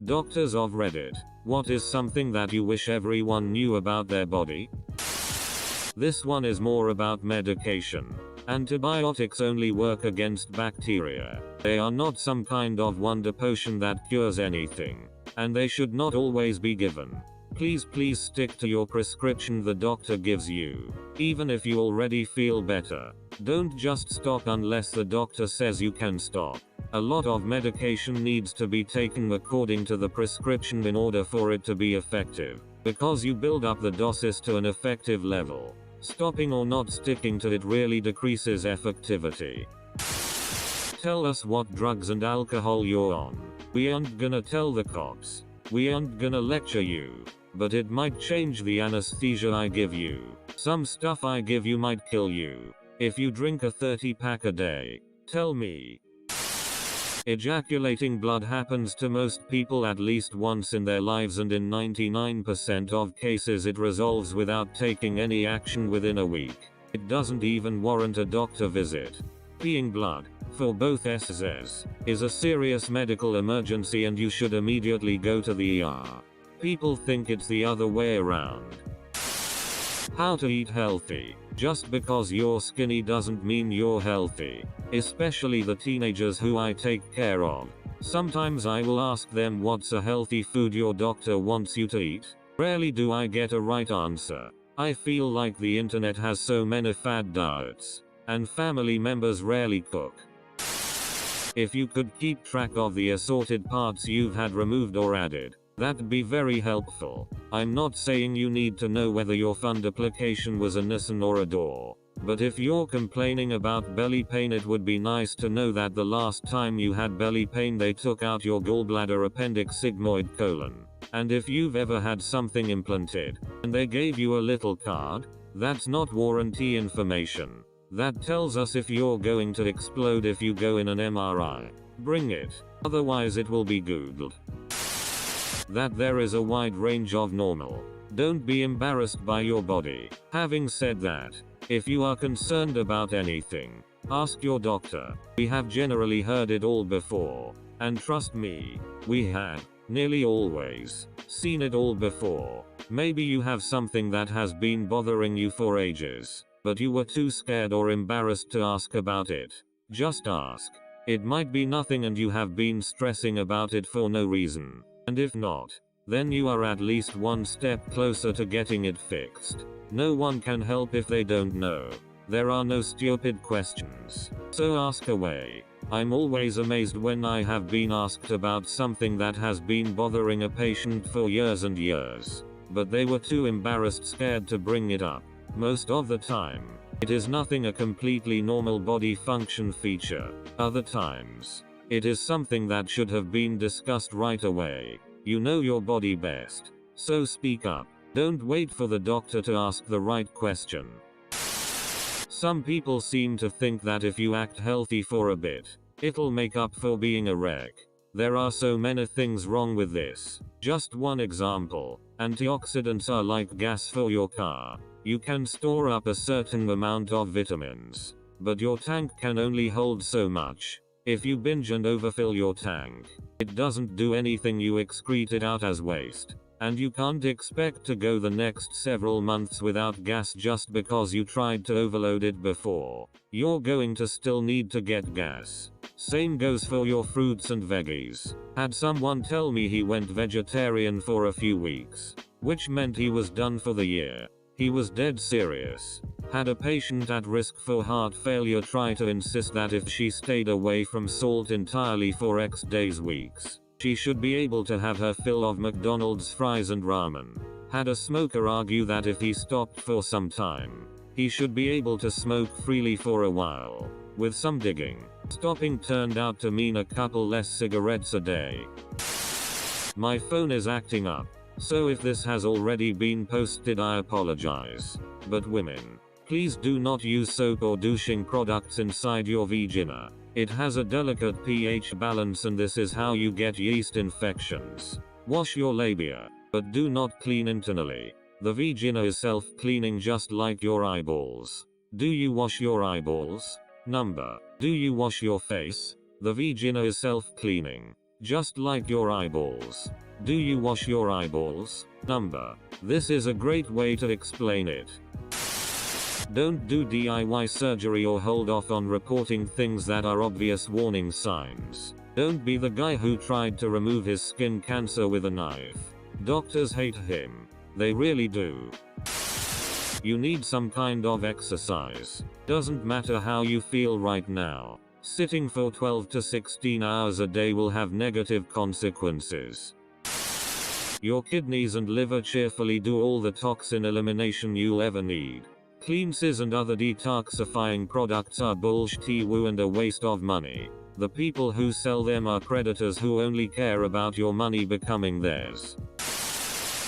Doctors of Reddit. What is something that you wish everyone knew about their body? This one is more about medication. Antibiotics only work against bacteria. They are not some kind of wonder potion that cures anything. And they should not always be given. Please stick to your prescription the doctor gives you. Even if you already feel better. Don't just stop unless the doctor says you can stop. A lot of medication needs to be taken according to the prescription in order for it to be effective. Because you build up the doses to an effective level. Stopping or not sticking to it really decreases effectivity. Tell us what drugs and alcohol you're on. We aren't gonna tell the cops. We aren't gonna lecture you. But it might change the anesthesia I give you. Some stuff I give you might kill you. If you drink a 30-pack a day. Tell me. Ejaculating blood happens to most people at least once in their lives, and in 99% of cases it resolves without taking any action within a week. It doesn't even warrant a doctor visit. Peeing blood, for both SSs, is a serious medical emergency and you should immediately go to the ER. People think it's the other way around. How to eat healthy. Just because you're skinny doesn't mean you're healthy. Especially the teenagers who I take care of. Sometimes I will ask them what's a healthy food your doctor wants you to eat. Rarely do I get a right answer. I feel like the internet has so many fad diets. And family members rarely cook. If you could keep track of the assorted parts you've had removed or added, that'd be very helpful. I'm not saying you need to know whether your fundoplication was a Nissan or a door. But if you're complaining about belly pain, it would be nice to know that the last time you had belly pain they took out your gallbladder, appendix, sigmoid colon. And if you've ever had something implanted, and they gave you a little card, that's not warranty information. That tells us if you're going to explode if you go in an MRI. Bring it. Otherwise it will be Googled. That there is a wide range of normal. Don't be embarrassed by your body. Having said that, if you are concerned about anything, ask your doctor. We have generally heard it all before. And trust me, we have, nearly always, seen it all before. Maybe you have something that has been bothering you for ages, but you were too scared or embarrassed to ask about it. Just ask. It might be nothing and you have been stressing about it for no reason. And if not, then you are at least one step closer to getting it fixed. No one can help if they don't know. There are no stupid questions. So ask away. I'm always amazed when I have been asked about something that has been bothering a patient for years and years. But they were too embarrassed, scared to bring it up. Most of the time, it is nothing, a completely normal body function feature. Other times, it is something that should have been discussed right away. You know your body best. So speak up. Don't wait for the doctor to ask the right question. Some people seem to think that if you act healthy for a bit, it'll make up for being a wreck. There are so many things wrong with this. Just one example. Antioxidants are like gas for your car. You can store up a certain amount of vitamins, but your tank can only hold so much. If you binge and overfill your tank, it doesn't do anything, you excrete it out as waste. And you can't expect to go the next several months without gas just because you tried to overload it before. You're going to still need to get gas. Same goes for your fruits and veggies. Had someone tell me he went vegetarian for a few weeks, which meant he was done for the year. He was dead serious. Had a patient at risk for heart failure try to insist that if she stayed away from salt entirely for X days weeks, she should be able to have her fill of McDonald's fries and ramen. Had a smoker argue that if he stopped for some time, he should be able to smoke freely for a while. With some digging, stopping turned out to mean a couple less cigarettes a day. My phone is acting up, so if this has already been posted I apologize. But women, please do not use soap or douching products inside your vagina. It has a delicate pH balance and this is how you get yeast infections. Wash your labia, but do not clean internally. The vagina is self-cleaning just like your eyeballs. Do you wash your eyeballs? Number. Do you wash your face? The vagina is self-cleaning. Just like your eyeballs. Do you wash your eyeballs? Number. This is a great way to explain it. Don't do DIY surgery or hold off on reporting things that are obvious warning signs. Don't be the guy who tried to remove his skin cancer with a knife. Doctors hate him. They really do. You need some kind of exercise. Doesn't matter how you feel right now. Sitting for 12 to 16 hours a day will have negative consequences. Your kidneys and liver cheerfully do all the toxin elimination you'll ever need. Cleanses and other detoxifying products are bullshit woo and a waste of money. The people who sell them are predators who only care about your money becoming theirs.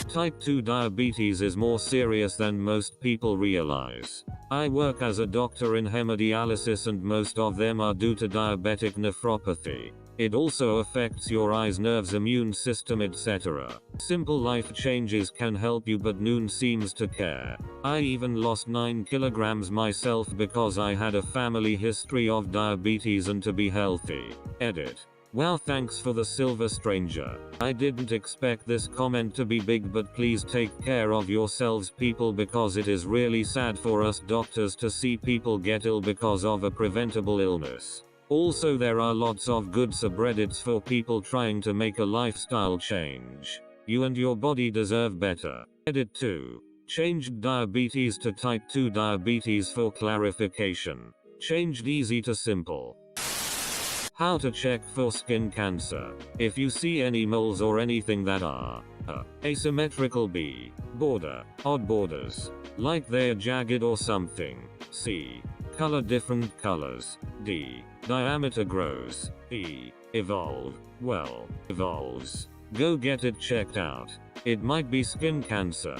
Type 2 diabetes is more serious than most people realize. I work as a doctor in hemodialysis and most of them are due to diabetic nephropathy. It also affects your eyes, nerves, immune system, etc. Simple life changes can help you, but Noon seems to care. I even lost 9 kilograms myself because I had a family history of diabetes and to be healthy. Edit. Wow, thanks for the silver stranger. I didn't expect this comment to be big, but please take care of yourselves people, because it is really sad for us doctors to see people get ill because of a preventable illness. Also, there are lots of good subreddits for people trying to make a lifestyle change. You and your body deserve better. Edit 2. Changed diabetes to type 2 diabetes for clarification. Changed easy to simple. How to check for skin cancer. If you see any moles or anything that are A. Asymmetrical, B. Border, odd borders, like they're jagged or something, C. Color different colors, D. Diameter grows, E. Evolve, well, evolves. Go get it checked out. It might be skin cancer.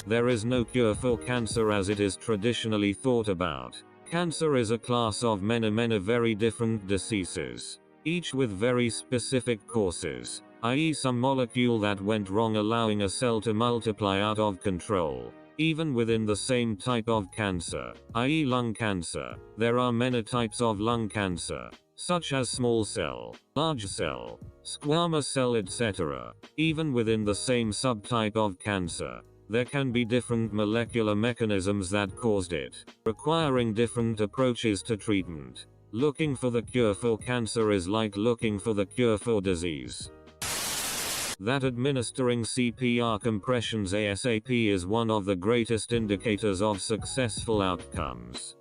There is no cure for cancer as it is traditionally thought about. Cancer is a class of many very different diseases, each with very specific causes, i.e. some molecule that went wrong allowing a cell to multiply out of control. Even within the same type of cancer, i.e. lung cancer, there are many types of lung cancer, such as small cell, large cell, squamous cell, etc. Even within the same subtype of cancer, there can be different molecular mechanisms that caused it, requiring different approaches to treatment. Looking for the cure for cancer is like looking for the cure for disease. That administering CPR compressions ASAP is one of the greatest indicators of successful outcomes.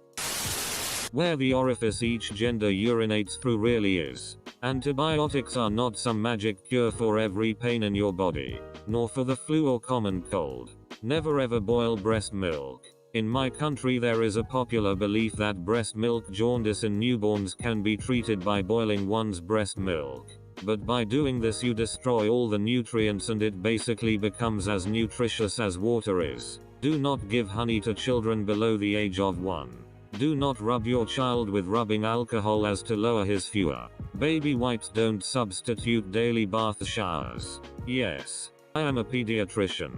Where the orifice each gender urinates through really is. Antibiotics are not some magic cure for every pain in your body, nor for the flu or common cold. Never ever boil breast milk. In my country there is a popular belief that breast milk jaundice in newborns can be treated by boiling one's breast milk. But by doing this you destroy all the nutrients and it basically becomes as nutritious as water is. Do not give honey to children below the age of 1. Do not rub your child with rubbing alcohol as to lower his fever. Baby wipes don't substitute daily bath showers. Yes, I am a pediatrician.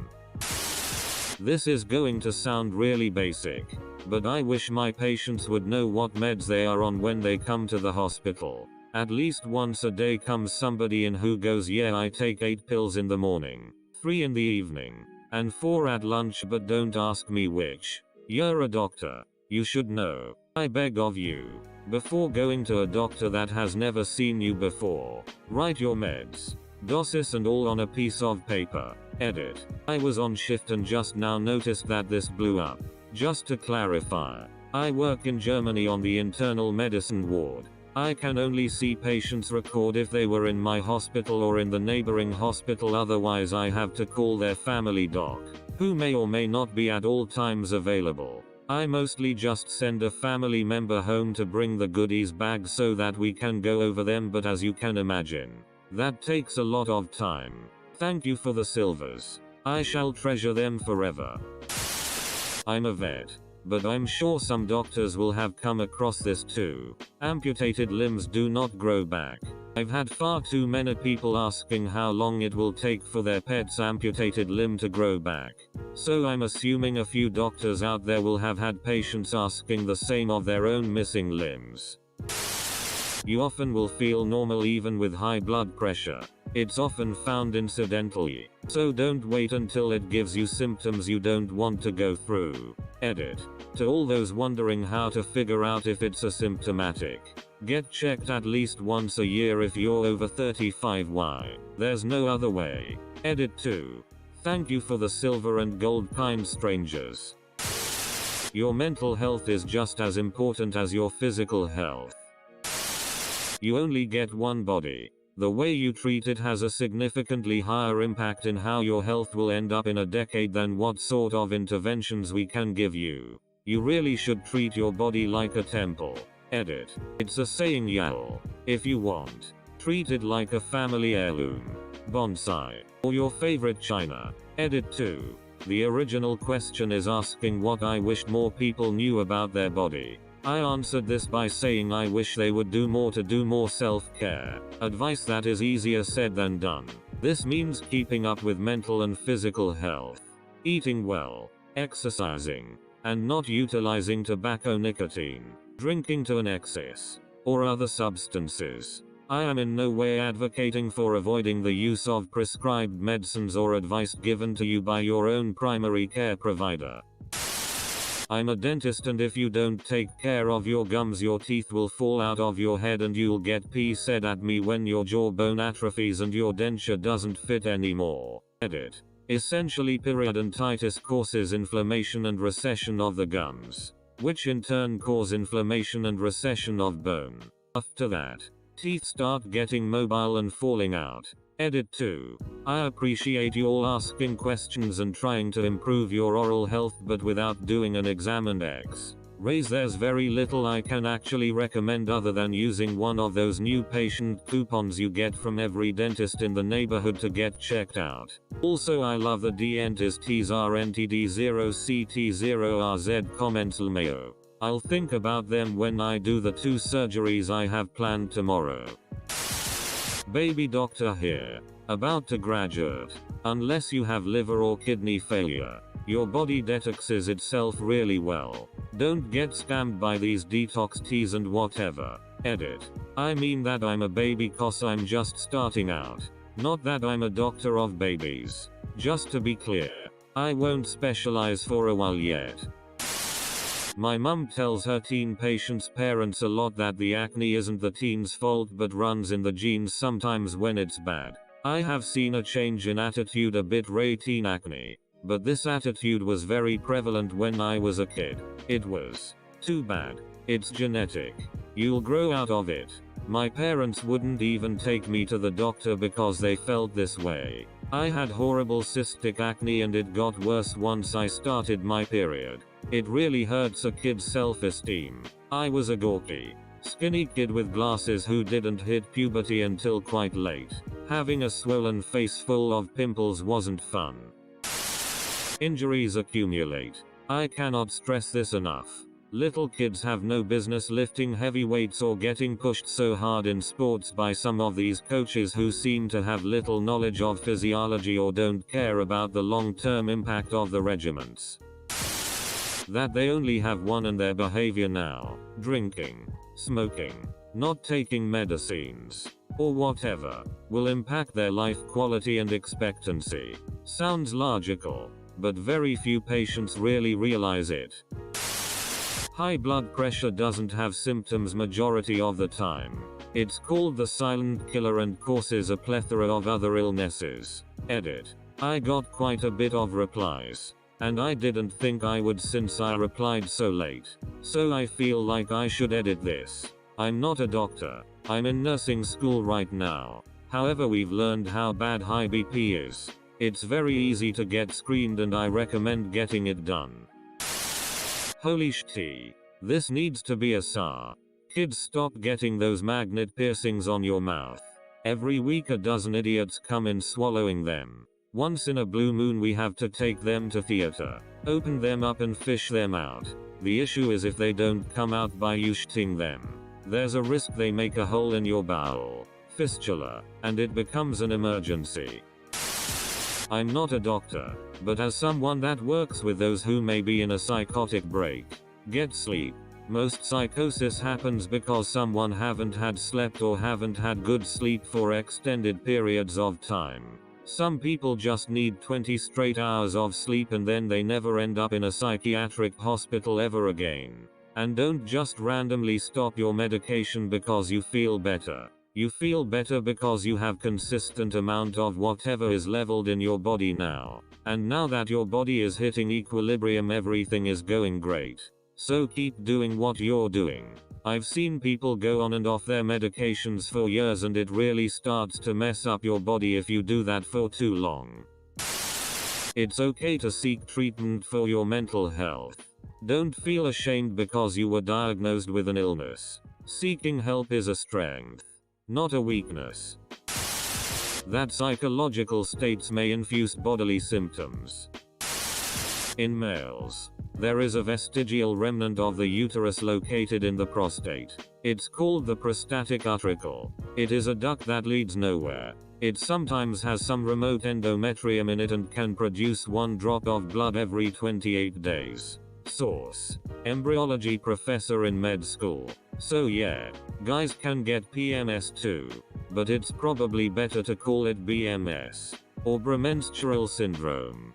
This is going to sound really basic, but I wish my patients would know what meds they are on when they come to the hospital. At least once a day comes somebody in who goes, yeah, I take 8 pills in the morning, 3 in the evening, and 4 at lunch, but don't ask me which. You're a doctor. You should know. I beg of you. Before going to a doctor that has never seen you before, write your meds, dosis and all on a piece of paper. Edit. I was on shift and just now noticed that this blew up. Just to clarify, I work in Germany on the internal medicine ward. I can only see patients record if they were in my hospital or in the neighboring hospital, otherwise I have to call their family doc, who may or may not be at all times available. I mostly just send a family member home to bring the goodies bag so that we can go over them, but as you can imagine, that takes a lot of time. Thank you for the silvers. I shall treasure them forever. I'm a vet, but I'm sure some doctors will have come across this too. Amputated limbs do not grow back. I've had far too many people asking how long it will take for their pet's amputated limb to grow back. So I'm assuming a few doctors out there will have had patients asking the same of their own missing limbs. You often will feel normal even with high blood pressure. It's often found incidentally. So don't wait until it gives you symptoms you don't want to go through. Edit. To all those wondering how to figure out if it's asymptomatic, get checked at least once a year if you're over 35. Why? There's no other way. Edit 2. Thank you for the silver and gold, kind strangers. Your mental health is just as important as your physical health. You only get one body. The way you treat it has a significantly higher impact in how your health will end up in a decade than what sort of interventions we can give you. You really should treat your body like a temple. Edit. It's a saying, y'all. If you want, treat it like a family heirloom, bonsai, or your favorite china. Edit 2. The original question is asking what I wished more people knew about their body. I answered this by saying I wish they would do more self-care. Advice that is easier said than done. This means keeping up with mental and physical health, eating well, exercising, and not utilizing tobacco, nicotine, drinking to an excess, or other substances. I am in no way advocating for avoiding the use of prescribed medicines or advice given to you by your own primary care provider. I'm a dentist, and if you don't take care of your gums, your teeth will fall out of your head and you'll get pee said at me when your jawbone atrophies and your denture doesn't fit anymore. Edit. Essentially, periodontitis causes inflammation and recession of the gums, which in turn cause inflammation and recession of bone. After that, teeth start getting mobile and falling out. Edit 2. I appreciate you all asking questions and trying to improve your oral health, but without doing an exam and X-rays, there's very little I can actually recommend other than using one of those new patient coupons you get from every dentist in the neighborhood to get checked out. Also, I love the dentists RNTD0CT0RZ comments LMAO. I'll think about them when I do the 2 surgeries I have planned tomorrow. Baby doctor here. About to graduate. Unless you have liver or kidney failure, your body detoxes itself really well. Don't get scammed by these detox teas and whatever. Edit. I mean that I'm a baby cause I'm just starting out. Not that I'm a doctor of babies. Just to be clear, I won't specialize for a while yet. My mum tells her teen patients' parents a lot that the acne isn't the teen's fault but runs in the genes sometimes when it's bad. I have seen a change in attitude a bit teen acne, but this attitude was very prevalent when I was a kid. It was too bad. It's genetic. You'll grow out of it. My parents wouldn't even take me to the doctor because they felt this way. I had horrible cystic acne and it got worse once I started my period. It really hurts a kid's self-esteem. I was a gawky, skinny kid with glasses who didn't hit puberty until quite late. Having a swollen face full of pimples wasn't fun. Injuries accumulate. I cannot stress this enough. Little kids have no business lifting heavy weights or getting pushed so hard in sports by some of these coaches who seem to have little knowledge of physiology or don't care about the long-term impact of the regimens that they only have one, and their behavior now, drinking, smoking, not taking medicines, or whatever, will impact their life quality and expectancy. Sounds logical, but very few patients really realize it. High blood pressure doesn't have symptoms majority of the time. It's called the silent killer and causes a plethora of other illnesses. Edit. I got quite a bit of replies. And I didn't think I would since I replied so late. So I feel like I should edit this. I'm not a doctor. I'm in nursing school right now. However, we've learned how bad high BP is. It's very easy to get screened and I recommend getting it done. Holy shit. This needs to be a SAR. Kids, stop getting those magnet piercings on your mouth. Every week a dozen idiots come in swallowing them. Once in a blue moon we have to take them to theater, open them up and fish them out. The issue is if they don't come out by you shitting them, there's a risk they make a hole in your bowel, fistula, and it becomes an emergency. I'm not a doctor, but as someone that works with those who may be in a psychotic break, get sleep. Most psychosis happens because someone haven't had slept or haven't had good sleep for extended periods of time. Some people just need 20 straight hours of sleep and then they never end up in a psychiatric hospital ever again. And don't just randomly stop your medication because you feel better. You feel better because you have consistent amount of whatever is leveled in your body now. And now that your body is hitting equilibrium, everything is going great. So keep doing what you're doing. I've seen people go on and off their medications for years and it really starts to mess up your body if you do that for too long. It's okay to seek treatment for your mental health. Don't feel ashamed because you were diagnosed with an illness. Seeking help is a strength, not a weakness. That psychological states may infuse bodily symptoms. In males, there is a vestigial remnant of the uterus located in the prostate. It's called the prostatic utricle. It is a duct that leads nowhere. It sometimes has some remote endometrium in it and can produce 1 drop of blood every 28 days. Source: embryology professor in med school. So yeah, guys can get PMS too. But it's probably better to call it BMS, or premenstrual syndrome.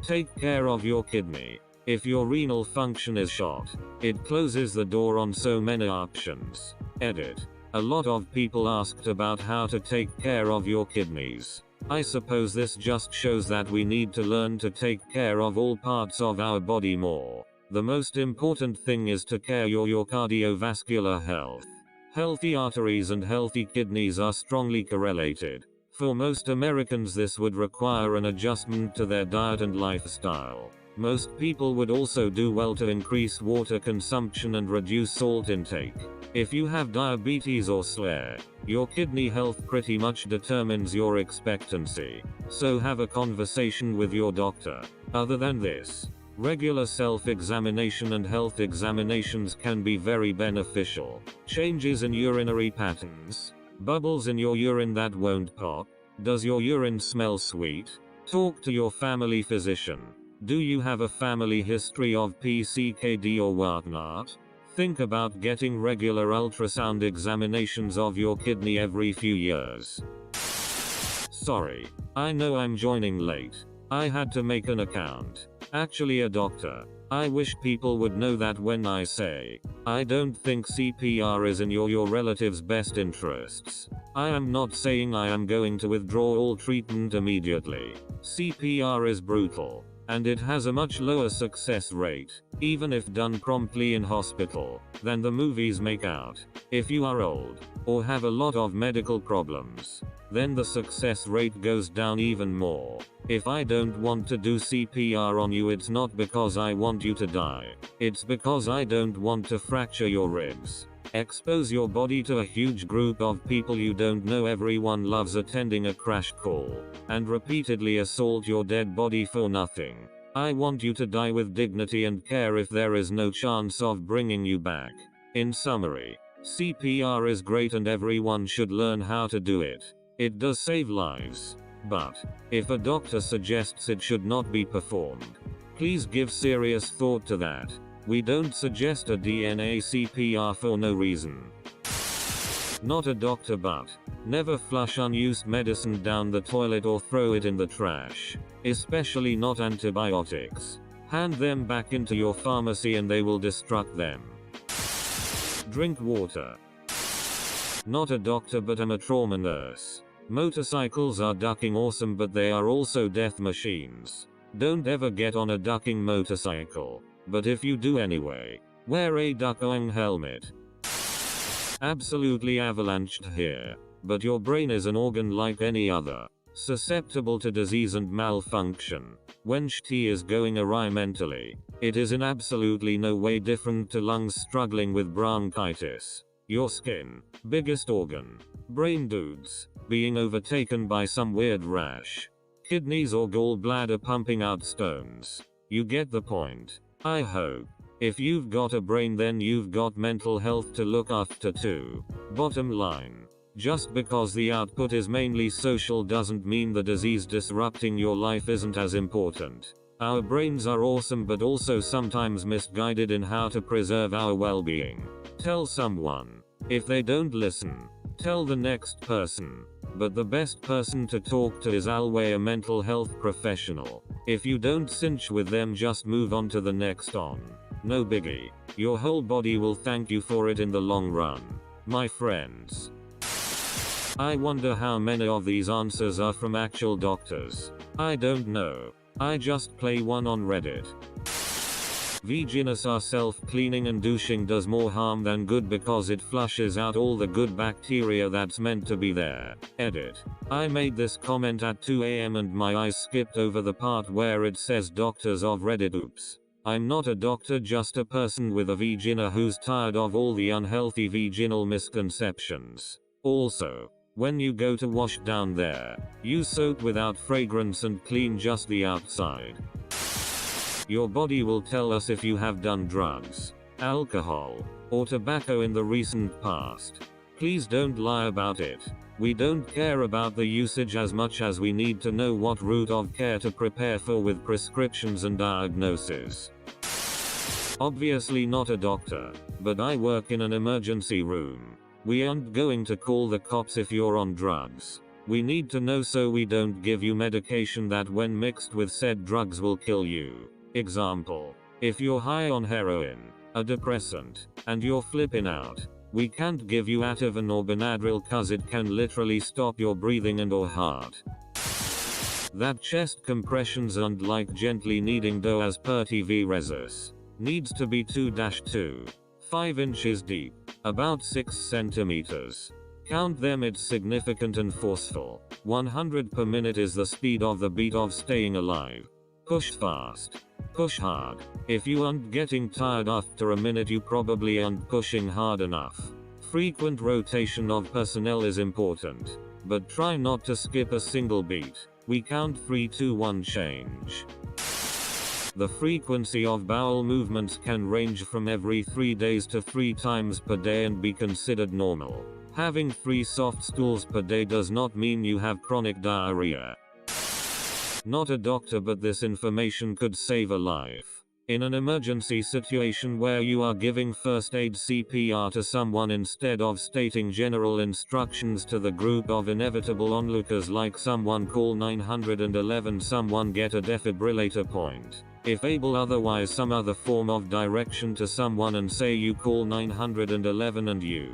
Take care of your kidney. If your renal function is shot, it closes the door on so many options. Edit. A lot of people asked about how to take care of your kidneys. I suppose this just shows that we need to learn to take care of all parts of our body more. The most important thing is to care your cardiovascular health. Healthy arteries and healthy kidneys are strongly correlated. For most Americans, this would require an adjustment to their diet and lifestyle. Most people would also do well to increase water consumption and reduce salt intake. If you have diabetes or SLA, your kidney health pretty much determines your expectancy. So have a conversation with your doctor. Other than this, regular self-examination and health examinations can be very beneficial. Changes in urinary patterns. Bubbles in your urine that won't pop? Does your urine smell sweet? Talk to your family physician. Do you have a family history of PCKD or whatnot? Think about getting regular ultrasound examinations of your kidney every few years. Sorry, I know I'm joining late. I had to make an account. Actually a doctor. I wish people would know that when I say, I don't think CPR is in your relative's best interests. I am not saying I am going to withdraw all treatment immediately. CPR is brutal, and it has a much lower success rate, even if done promptly in hospital, than the movies make out. If you are old, or have a lot of medical problems, then the success rate goes down even more. If I don't want to do CPR on you, it's not because I want you to die. It's because I don't want to fracture your ribs. Expose your body to a huge group of people you don't know. Everyone loves attending a crash call, and repeatedly assault your dead body for nothing. I want you to die with dignity and care if there is no chance of bringing you back. In summary, CPR is great and everyone should learn how to do it. It does save lives. But, if a doctor suggests it should not be performed, please give serious thought to that. We don't suggest a DNA CPR for no reason. Not a doctor, but never flush unused medicine down the toilet or throw it in the trash. Especially not antibiotics. Hand them back into your pharmacy and they will destruct them. Drink water. Not a doctor but I'm a trauma nurse. Motorcycles are ducking awesome, but they are also death machines. Don't ever get on a ducking motorcycle. But if you do anyway, wear a ducking helmet. Absolutely avalanched here. But your brain is an organ like any other, susceptible to disease and malfunction. When shit is going awry mentally, it is in absolutely no way different to lungs struggling with bronchitis. Your skin, biggest organ, brain dudes, being overtaken by some weird rash. Kidneys or gallbladder pumping out stones. You get the point, I hope. If you've got a brain, then you've got mental health to look after too. Bottom line, just because the output is mainly social doesn't mean the disease disrupting your life isn't as important. Our brains are awesome but also sometimes misguided in how to preserve our well-being. Tell someone. If they don't listen, tell the next person. But the best person to talk to is always a mental health professional. If you don't cinch with them, just move on to the next on. No biggie. Your whole body will thank you for it in the long run. My friends. I wonder how many of these answers are from actual doctors. I don't know. I just play one on Reddit. Veganus are self-cleaning and douching does more harm than good because it flushes out all the good bacteria that's meant to be there. Edit. I made this comment at 2 AM and my eyes skipped over the part where it says doctors of Reddit. Oops. I'm not a doctor, just a person with a vagina who's tired of all the unhealthy vaginal misconceptions. Also, when you go to wash down there, use soap without fragrance and clean just the outside. Your body will tell us if you have done drugs, alcohol, or tobacco in the recent past. Please don't lie about it. We don't care about the usage as much as we need to know what route of care to prepare for with prescriptions and diagnoses. Obviously not a doctor, but I work in an emergency room. We aren't going to call the cops if you're on drugs. We need to know so we don't give you medication that when mixed with said drugs will kill you. Example. If you're high on heroin, a depressant, and you're flipping out, we can't give you Ativan or Benadryl cause it can literally stop your breathing and or heart. That chest compressions and like gently kneading dough as per TV Resus. Needs to be 2-2. 5 inches deep. About 6 centimeters. Count them, it's significant and forceful. 100 per minute is the speed of the beat of staying alive. Push fast. Push hard. If you aren't getting tired after a minute, you probably aren't pushing hard enough. Frequent rotation of personnel is important. But try not to skip a single beat. We count 3, 2, 1 change. The frequency of bowel movements can range from every 3 days to 3 times per day and be considered normal. Having 3 soft stools per day does not mean you have chronic diarrhea. Not a doctor, but this information could save a life. In an emergency situation where you are giving first aid CPR to someone instead of stating general instructions to the group of inevitable onlookers like someone call 911, someone get a defibrillator point. If able, otherwise some other form of direction to someone and say you call 911 and you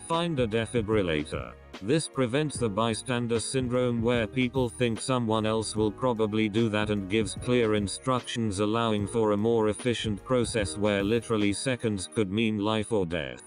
find a defibrillator. This prevents the bystander syndrome where people think someone else will probably do that and gives clear instructions, allowing for a more efficient process where literally seconds could mean life or death.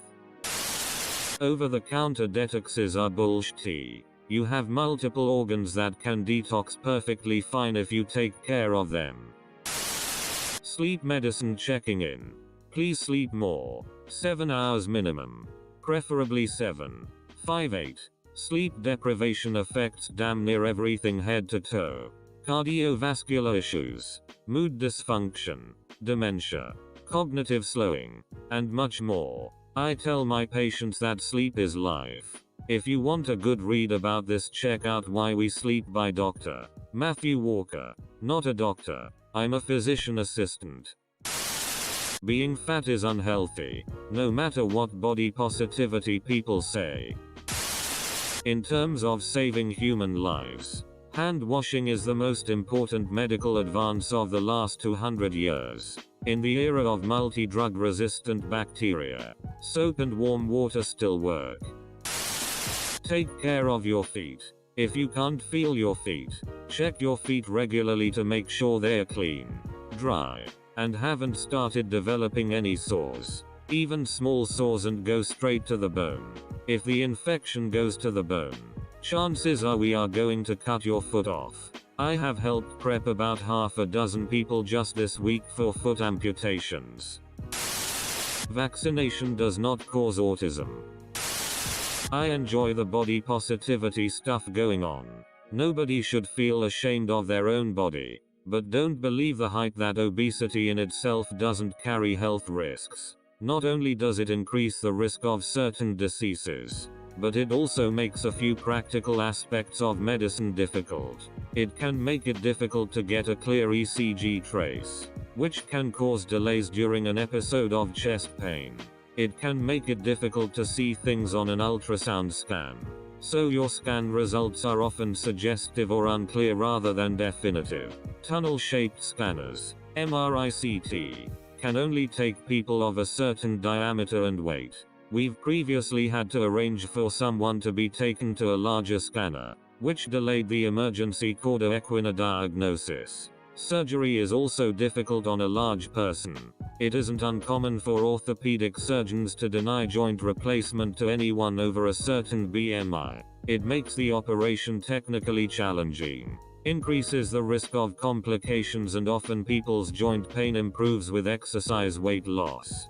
Over-the-counter detoxes are bullshit. You have multiple organs that can detox perfectly fine if you take care of them. Sleep medicine checking in. Please sleep more. 7 hours minimum. Preferably 7. 5-8. Sleep deprivation affects damn near everything head to toe. Cardiovascular issues, mood dysfunction, dementia, cognitive slowing, and much more. I tell my patients that sleep is life. If you want a good read about this, check out Why We Sleep by Dr. Matthew Walker. Not a doctor, I'm a physician assistant. Being fat is unhealthy, no matter what body positivity people say. In terms of saving human lives, hand washing is the most important medical advance of the last 200 years. In the era of multi-drug resistant bacteria, soap and warm water still work. Take care of your feet. If you can't feel your feet, check your feet regularly to make sure they're clean, dry, and haven't started developing any sores. Even small sores, and go straight to the bone. If the infection goes to the bone, chances are we are going to cut your foot off. I have helped prep about half a dozen people just this week for foot amputations. Vaccination does not cause autism. I enjoy the body positivity stuff going on. Nobody should feel ashamed of their own body, but don't believe the hype that obesity in itself doesn't carry health risks. Not only does it increase the risk of certain diseases, but it also makes a few practical aspects of medicine difficult. It can make it difficult to get a clear ECG trace, which can cause delays during an episode of chest pain. It can make it difficult to see things on an ultrasound scan, so your scan results are often suggestive or unclear rather than definitive. Tunnel-shaped scanners, MRI-CT, can only take people of a certain diameter and weight. We've previously had to arrange for someone to be taken to a larger scanner, which delayed the emergency cauda equina diagnosis. Surgery is also difficult on a large person. It isn't uncommon for orthopedic surgeons to deny joint replacement to anyone over a certain BMI. It makes the operation technically challenging, increases the risk of complications, and often people's joint pain improves with exercise weight loss.